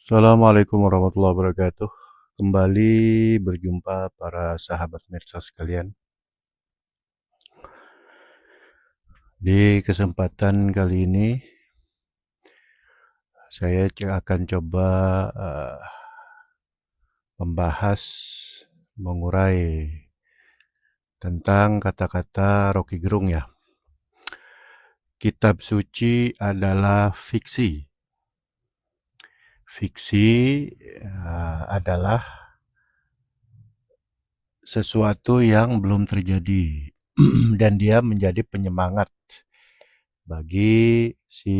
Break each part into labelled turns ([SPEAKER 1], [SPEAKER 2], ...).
[SPEAKER 1] Assalamualaikum warahmatullahi wabarakatuh. Kembali berjumpa para sahabat medsos sekalian. Di kesempatan kali ini, saya akan coba membahas, mengurai tentang kata-kata Rocky Gerung ya. Kitab suci adalah fiksi. Fiksi adalah sesuatu yang belum terjadi dan dia menjadi penyemangat bagi si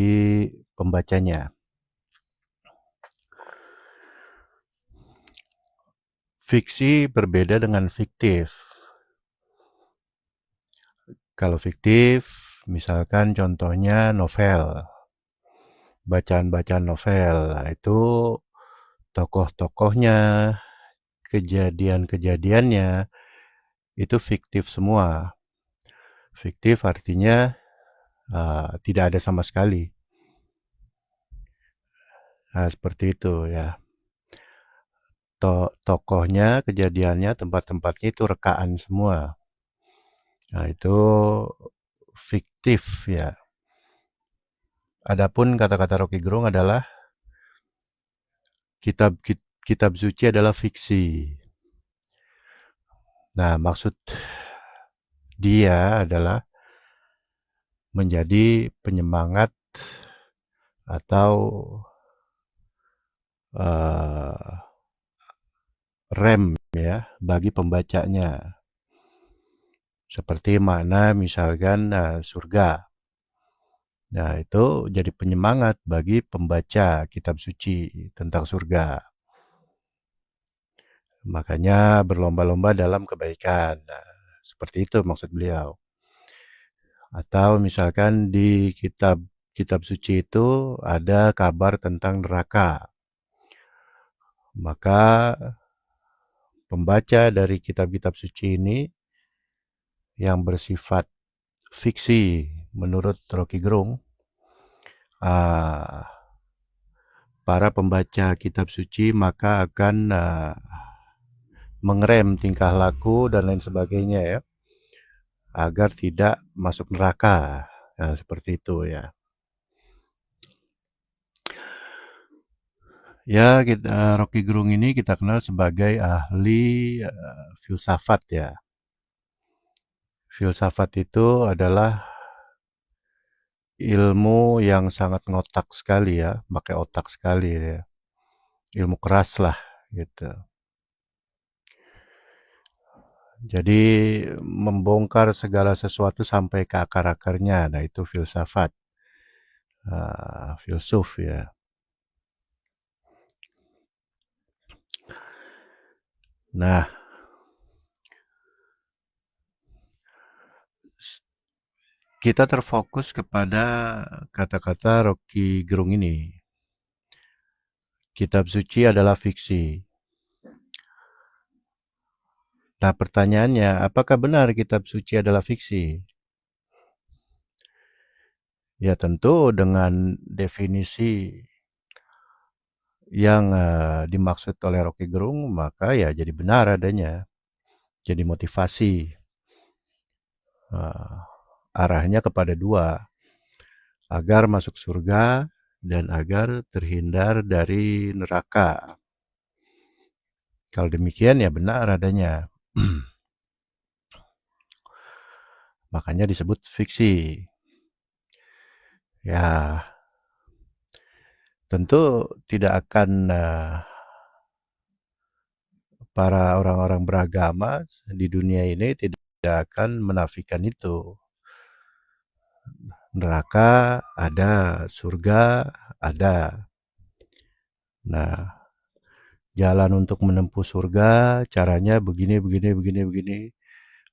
[SPEAKER 1] pembacanya. Fiksi berbeda dengan fiktif. Kalau fiktif, misalkan contohnya novel, bacaan-bacaan novel, itu tokoh-tokohnya, kejadian-kejadiannya, itu fiktif semua. Fiktif artinya tidak ada sama sekali. Nah, seperti itu ya. Tokohnya, kejadiannya, tempat-tempatnya itu rekaan semua. Nah, itu fiktif ya. Adapun kata-kata Rocky Gerung adalah kitab suci adalah fiksi. Nah, maksud dia adalah menjadi penyemangat atau rem ya bagi pembacanya. Seperti makna misalkan surga. Nah, itu jadi penyemangat bagi pembaca kitab suci tentang surga. Makanya berlomba-lomba dalam kebaikan. Nah, seperti itu maksud beliau. Atau misalkan di kitab suci itu ada kabar tentang neraka. Maka pembaca dari kitab-kitab suci ini yang bersifat fiksi menurut Rocky Gerung, para pembaca kitab suci maka akan mengerem tingkah laku dan lain sebagainya ya, agar tidak masuk neraka. Nah, seperti itu ya. Ya, Rocky Gerung ini kita kenal sebagai ahli filsafat ya. Filsafat itu adalah ilmu yang sangat ngotak sekali ya, pakai otak sekali ya. Ilmu keras lah gitu. Jadi membongkar segala sesuatu sampai ke akar-akarnya. Nah, itu filsafat. Filsuf ya. Nah, kita terfokus kepada kata-kata Rocky Gerung ini. Kitab suci adalah fiksi. Nah, pertanyaannya, apakah benar kitab suci adalah fiksi? Ya, tentu dengan definisi yang dimaksud oleh Rocky Gerung, maka ya jadi benar adanya. Jadi motivasi. Arahnya kepada dua. Agar masuk surga dan agar terhindar dari neraka. Kalau demikian ya benar adanya. Makanya disebut fiksi. Ya, tentu tidak akan para orang-orang beragama di dunia ini tidak akan menafikan itu. Neraka ada, surga ada. Nah, jalan untuk menempuh surga caranya begini, begini, begini, begini.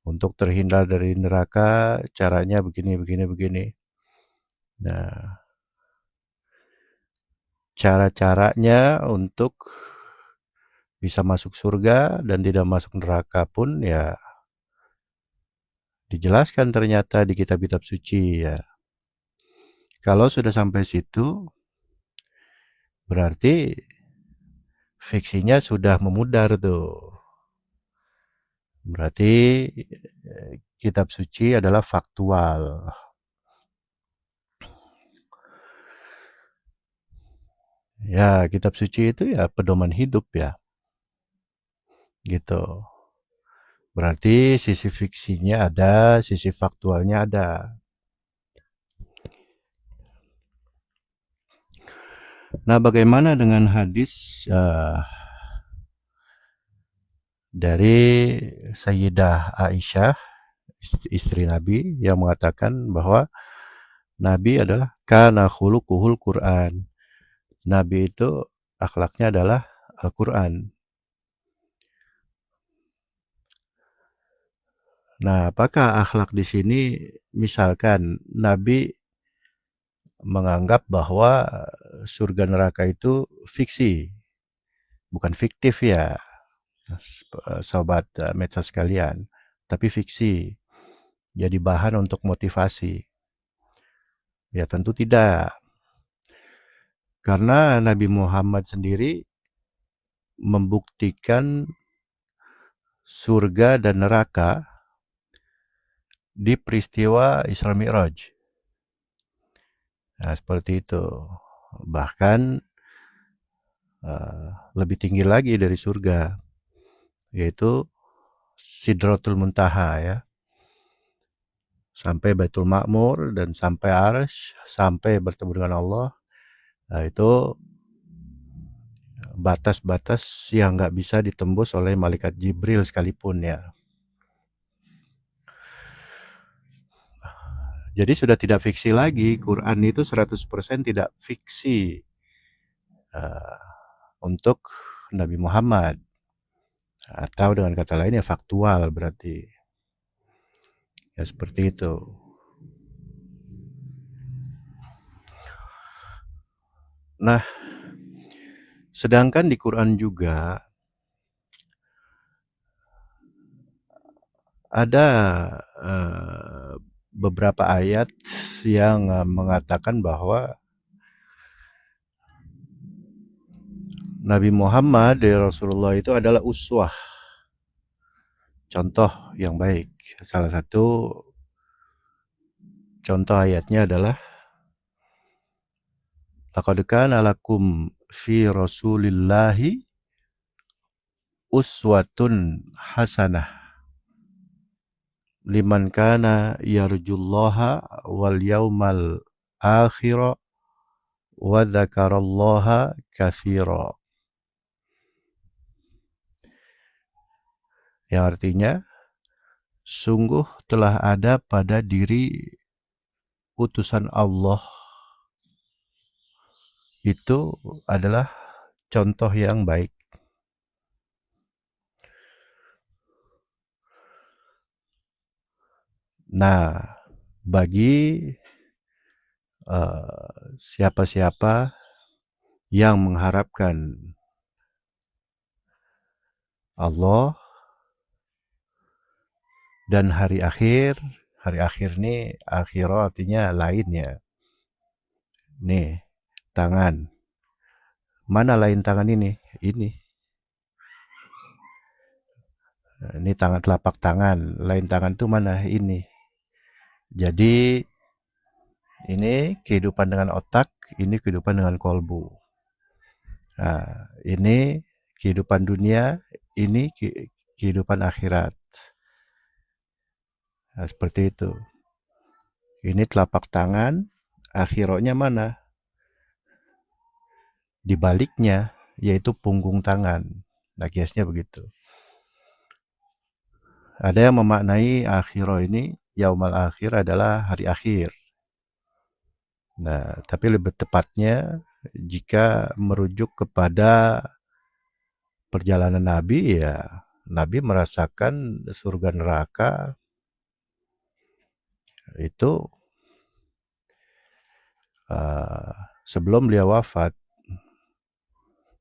[SPEAKER 1] Untuk terhindar dari neraka caranya begini, begini, begini. Nah, cara-caranya untuk bisa masuk surga dan tidak masuk neraka pun ya dijelaskan ternyata di kitab-kitab suci ya. Kalau sudah sampai situ berarti fiksinya sudah memudar tuh. Berarti kitab suci adalah faktual. Ya, kitab suci itu ya pedoman hidup ya, gitu. Berarti sisi fiksinya ada, sisi faktualnya ada. Nah, bagaimana dengan hadis dari Sayyidah Aisyah, istri Nabi, yang mengatakan bahwa Nabi adalah kana khuluquhul Quran. Nabi itu akhlaknya adalah Al-Quran. Nah, apakah akhlak di sini misalkan Nabi menganggap bahwa surga neraka itu fiksi, bukan fiktif ya, sobat medsos sekalian, tapi fiksi. Jadi bahan untuk motivasi. Ya tentu tidak. Karena Nabi Muhammad sendiri membuktikan surga dan neraka di peristiwa Isra Mi'raj. Nah, seperti itu. Bahkan lebih tinggi lagi dari surga, yaitu Sidratul Muntaha ya. Sampai Baitul Ma'mur dan sampai Arsy, sampai bertemu dengan Allah. Nah, itu batas-batas yang nggak bisa ditembus oleh malaikat Jibril sekalipun ya. Jadi sudah tidak fiksi lagi, Quran itu 100% tidak fiksi uh, untuk Nabi Muhammad. Atau dengan kata lain ya faktual berarti. Ya seperti itu. Nah, sedangkan di Quran juga ada beberapa ayat yang mengatakan bahwa Nabi Muhammad dari Rasulullah itu adalah uswah, contoh yang baik. Salah satu contoh ayatnya adalah laqad kana lakum fi Rasulillahi uswatun hasanah liman kana yarjullaha wal yaumal akhir wa dzakarallaha katsira. Yang artinya sungguh telah ada pada diri utusan Allah itu adalah contoh yang baik. Nah, bagi siapa-siapa yang mengharapkan Allah dan hari akhir ini akhirah artinya lainnya. Nih, tangan. Mana lain tangan ini? Ini. Ini tangan, telapak tangan. Lain tangan itu mana? Ini. Jadi ini kehidupan dengan otak, ini kehidupan dengan kolbu. Nah, ini kehidupan dunia, ini kehidupan akhirat. Nah, seperti itu. Ini telapak tangan, akhirnya mana? Di baliknya, yaitu punggung tangan. Nah, kiasnya begitu. Ada yang memaknai akhirah ini, yaumal akhir adalah hari akhir. Nah, tapi lebih tepatnya jika merujuk kepada perjalanan Nabi ya, Nabi merasakan surga neraka itu sebelum beliau wafat.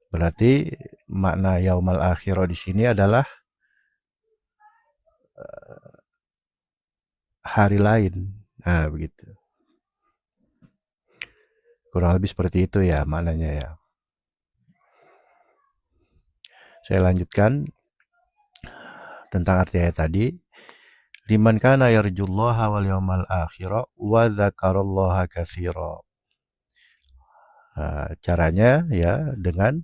[SPEAKER 1] Berarti makna yaumal akhirah di sini adalah hari lain. Nah, begitu. Kurang lebih seperti itu ya maknanya ya. Saya lanjutkan tentang arti ayat tadi. Liman kana yarjullaha wal yawmal akhira wa dzakarallaha katsira. Caranya ya dengan